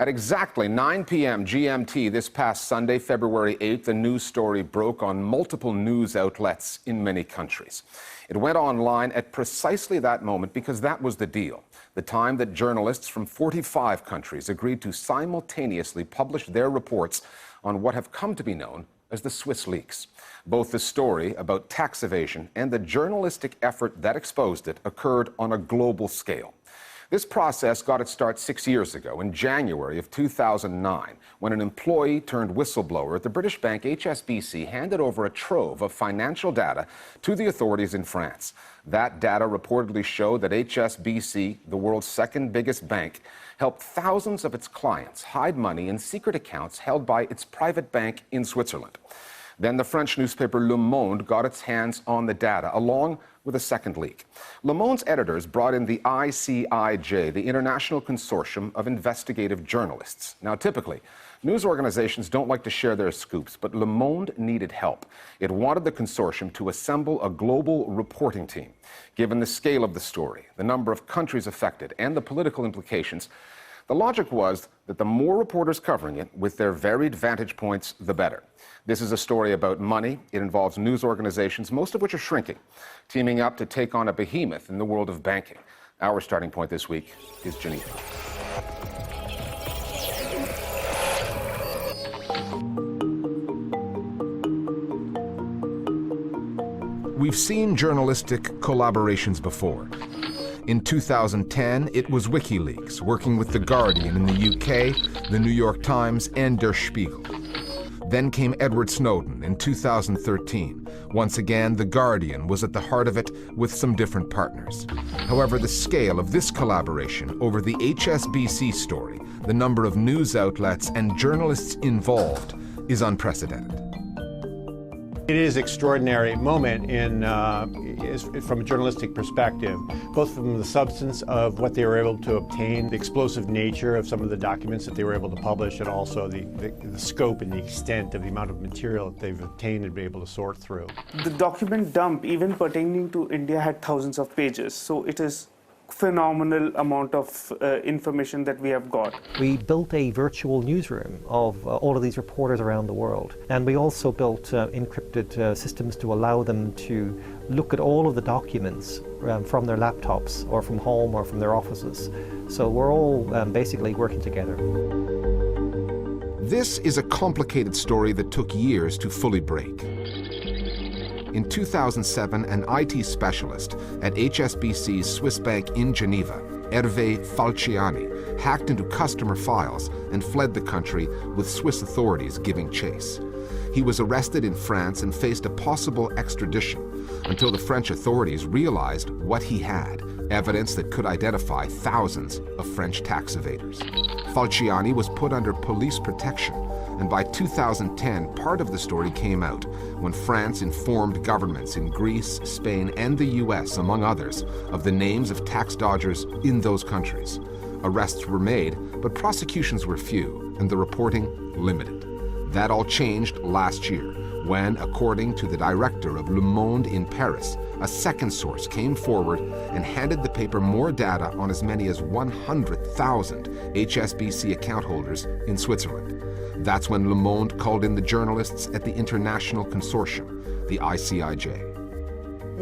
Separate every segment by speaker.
Speaker 1: At exactly 9 p.m. GMT this past Sunday, February 8th, a news story broke on multiple news outlets in many countries. It went online at precisely that moment because that was the deal. The time that journalists from 45 countries agreed to simultaneously publish their reports on what have come to be known as the Swiss leaks. Both the story about tax evasion and the journalistic effort that exposed it occurred on a global scale. This process got its start 6 years ago, in January of 2009, when an employee turned whistleblower at the British bank HSBC handed over a trove of financial data to the authorities in France. That data reportedly showed that HSBC, the world's second biggest bank, helped thousands of its clients hide money in secret accounts held by its private bank in Switzerland. Then the French newspaper Le Monde got its hands on the data, along with a second leak. Le Monde's editors brought in the ICIJ, the International Consortium of Investigative Journalists. Now, typically, news organizations don't like to share their scoops, but Le Monde needed help. It wanted the consortium to assemble a global reporting team. Given the scale of the story, the number of countries affected, and the political implications, the logic was that the more reporters covering it with their varied vantage points, the better. This is a story about money. It involves news organizations, most of which are shrinking, teaming up to take on a behemoth in the world of banking. Our starting point this week is Geneva.
Speaker 2: We've seen journalistic collaborations before. In 2010, it was WikiLeaks, working with The Guardian in the UK, The New York Times, and Der Spiegel. Then came Edward Snowden in 2013. Once again, The Guardian was at the heart of it with some different partners. However, the scale of this collaboration over the HSBC story, the number of news outlets and journalists involved, is unprecedented.
Speaker 3: It is an extraordinary moment from a journalistic perspective, both from the substance of what they were able to obtain, the explosive nature of some of the documents that they were able to publish, and also the scope and the extent of the amount of material that they've obtained and been able to sort through.
Speaker 4: The document dump, even pertaining to India, had thousands of pages, so it is phenomenal amount of information that we have got.
Speaker 5: We built a virtual newsroom of all of these reporters around the world, and we also built encrypted systems to allow them to look at all of the documents from their laptops or from home or from their offices. So we're all basically working together.
Speaker 2: This is a complicated story that took years to fully break. In 2007, an IT specialist at HSBC's Swiss bank in Geneva, Hervé Falciani, hacked into customer files and fled the country with Swiss authorities giving chase. He was arrested in France and faced a possible extradition until the French authorities realized what he had, evidence that could identify thousands of French tax evaders. Falciani was put under police protection, and by 2010, part of the story came out when France informed governments in Greece, Spain, and the US, among others, of the names of tax dodgers in those countries. Arrests were made, but prosecutions were few, and the reporting limited. That all changed last year, when, according to the director of Le Monde in Paris, a second source came forward and handed the paper more data on as many as 100,000 HSBC account holders in Switzerland. That's when Le Monde called in the journalists at the International Consortium, the ICIJ.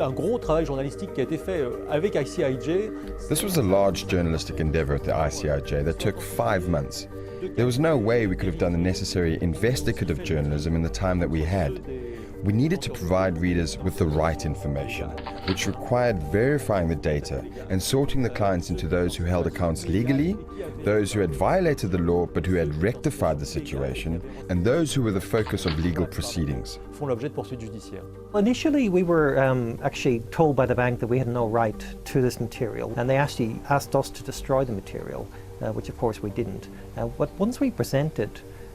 Speaker 6: Un gros travail journalistique qui a été fait avec ICIJ.
Speaker 7: This was a large journalistic endeavor at the ICIJ that took 5 months. There was no way we could have done the necessary investigative journalism in the time that we had. We needed to provide readers with the right information, which required verifying the data and sorting the clients into those who held accounts legally, those who had violated the law but who had rectified the situation, and those who were the focus of legal proceedings.
Speaker 5: Initially, we were actually told by the bank that we had no right to this material, and they actually asked us to destroy the material, which of course we didn't. But once we presented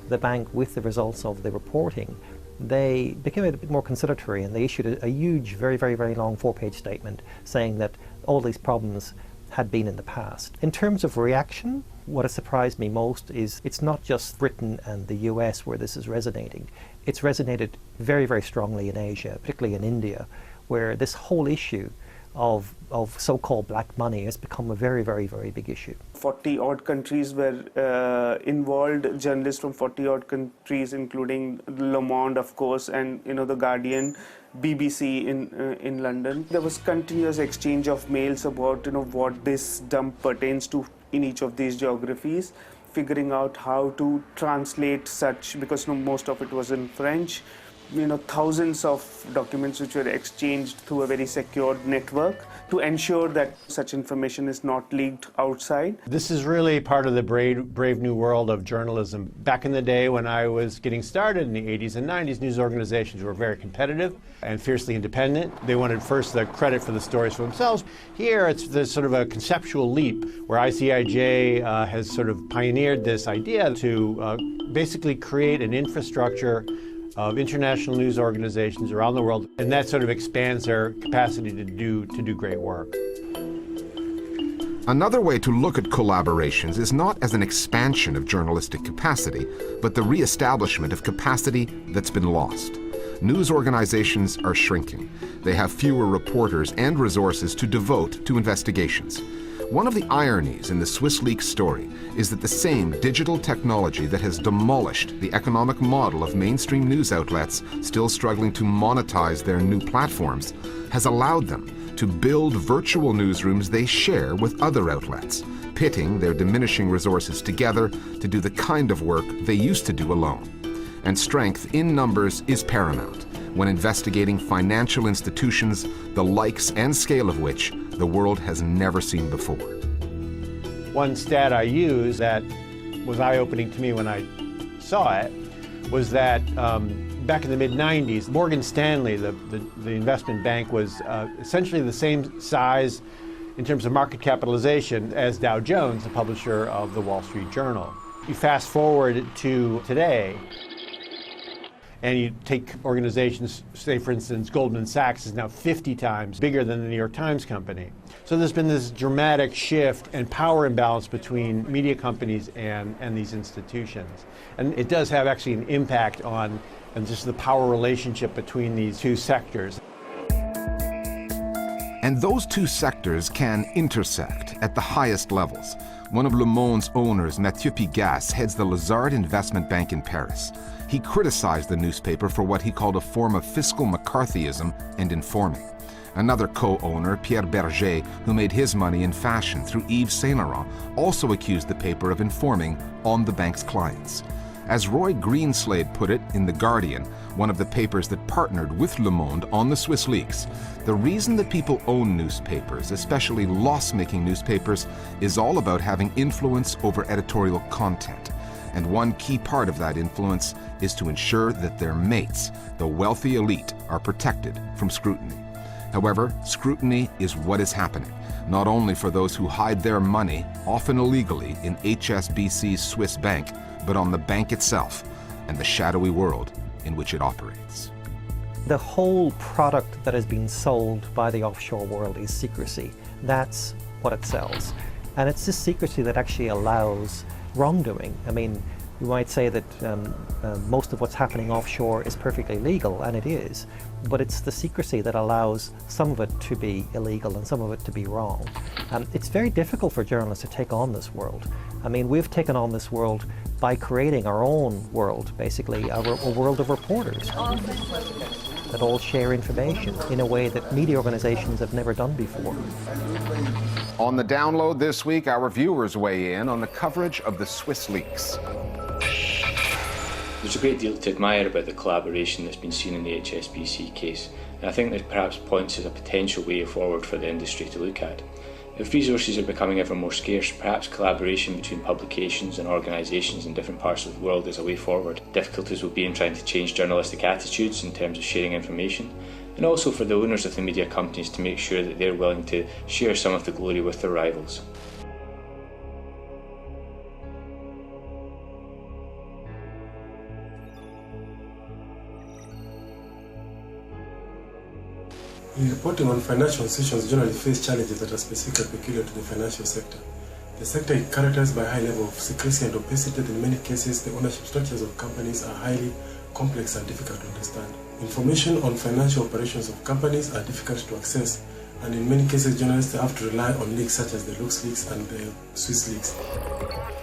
Speaker 5: the bank with the results of the reporting, they became a bit more conciliatory, and they issued a huge, very, very, very long 4-page statement saying that all these problems had been in the past. In terms of reaction, what has surprised me most is it's not just Britain and the US where this is resonating. It's resonated very, very strongly in Asia, particularly in India, where this whole issue of so-called black money has become a very, very, very big issue.
Speaker 4: 40-odd countries were involved, journalists from 40-odd countries, including Le Monde, of course, and The Guardian, BBC in London. There was continuous exchange of mails about what this dump pertains to in each of these geographies, figuring out how to translate such, because most of it was in French. Thousands of documents which were exchanged through a very secured network to ensure that such information is not leaked outside.
Speaker 3: This is really part of the brave new world of journalism. Back in the day when I was getting started in the 80s and 90s, news organizations were very competitive and fiercely independent. They wanted first the credit for the stories for themselves. Here there's sort of a conceptual leap where ICIJ has sort of pioneered this idea to basically create an infrastructure of international news organizations around the world, and that sort of expands their capacity to do great work.
Speaker 2: Another way to look at collaborations is not as an expansion of journalistic capacity, but the re-establishment of capacity that's been lost. News organizations are shrinking. They have fewer reporters and resources to devote to investigations. One of the ironies in the Swiss leaks story is that the same digital technology that has demolished the economic model of mainstream news outlets still struggling to monetize their new platforms has allowed them to build virtual newsrooms they share with other outlets, pitting their diminishing resources together to do the kind of work they used to do alone. And strength in numbers is paramount when investigating financial institutions, the likes and scale of which the world has never seen before.
Speaker 3: One stat I use that was eye-opening to me when I saw it was that back in the mid-90s, Morgan Stanley, the investment bank, was essentially the same size in terms of market capitalization as Dow Jones, the publisher of the Wall Street Journal. You fast forward to today, and you take organizations, say for instance, Goldman Sachs is now 50 times bigger than the New York Times Company. So there's been this dramatic shift and power imbalance between media companies and these institutions. And it does have actually an impact on just the power relationship between these two sectors.
Speaker 2: And those two sectors can intersect at the highest levels. One of Le Monde's owners, Mathieu Pigasse, heads the Lazard Investment Bank in Paris. He criticized the newspaper for what he called a form of fiscal McCarthyism and informing. Another co-owner, Pierre Berger, who made his money in fashion through Yves Saint Laurent, also accused the paper of informing on the bank's clients. As Roy Greenslade put it in The Guardian, one of the papers that partnered with Le Monde on the Swiss leaks, the reason that people own newspapers, especially loss-making newspapers, is all about having influence over editorial content. And one key part of that influence is to ensure that their mates, the wealthy elite, are protected from scrutiny. However, scrutiny is what is happening, not only for those who hide their money, often illegally, in HSBC's Swiss bank, but on the bank itself and the shadowy world in which it operates.
Speaker 5: The whole product that has been sold by the offshore world is secrecy. That's what it sells. And it's this secrecy that actually allows wrongdoing. I mean, you might say that most of what's happening offshore is perfectly legal, and it is, but it's the secrecy that allows some of it to be illegal and some of it to be wrong. It's very difficult for journalists to take on this world. I mean, we've taken on this world by creating our own world, basically, a world of reporters that all share information in a way that media organizations have never done before.
Speaker 1: On the download this week, our viewers weigh in on the coverage of the Swiss leaks.
Speaker 8: There's a great deal to admire about the collaboration that's been seen in the HSBC case, and I think that perhaps points as a potential way forward for the industry to look at. If resources are becoming ever more scarce, perhaps collaboration between publications and organisations in different parts of the world is a way forward. Difficulties will be in trying to change journalistic attitudes in terms of sharing information, and also for the owners of the media companies to make sure that they're willing to share some of the glory with their rivals.
Speaker 9: Reporting on financial institutions generally face challenges that are specific and peculiar to the financial sector. The sector is characterized by a high level of secrecy and opacity. In many cases, the ownership structures of companies are highly complex and difficult to understand. Information on financial operations of companies are difficult to access, And in many cases, journalists have to rely on leaks such as the LuxLeaks and the SwissLeaks.